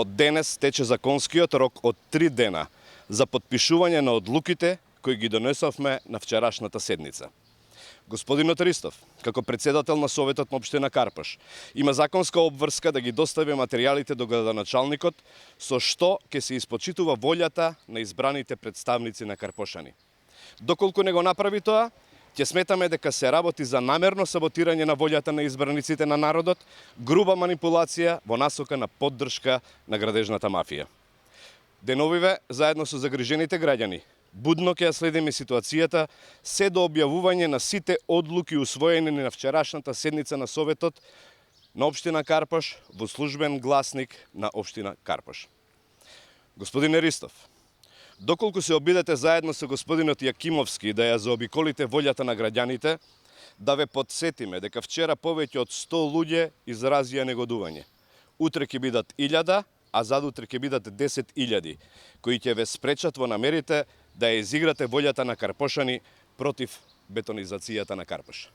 Од денес тече законскиот рок од 3 дена за потпишување на одлуките кои ги донесовме на вчерашната седница. Господинот Ристов, како председател на Советот на општина Карпош, има законска обврска да ги достави материјалите до градоначалникот, со што ќе се испочитува волјата на избраните представници на карпошани. Доколку не го направи тоа, ќе сметаме дека се работи за намерно саботирање на волјата на избраниците на народот, груба манипулација во насока на поддршка на градежната мафија. Деновиве, заедно со загрижените граѓани, будно ќе ја следиме ситуацијата се до објавување на сите одлуки усвоени на вчерашната седница на Советот на општина Карпош во службен гласник на општина Карпош. Господине Ристов, доколку се обидете заедно со господинот Јакимовски да ја заобиколите волјата на граѓаните, да ве подсетиме дека вчера повеќе од 100 луѓе изразија негодување. Утре ќе бидат 1000, а задутре ќе бидат 10.000, кои ќе ве спречат во намерите да ја изиграте волјата на карпошани против бетонизацијата на Карпош.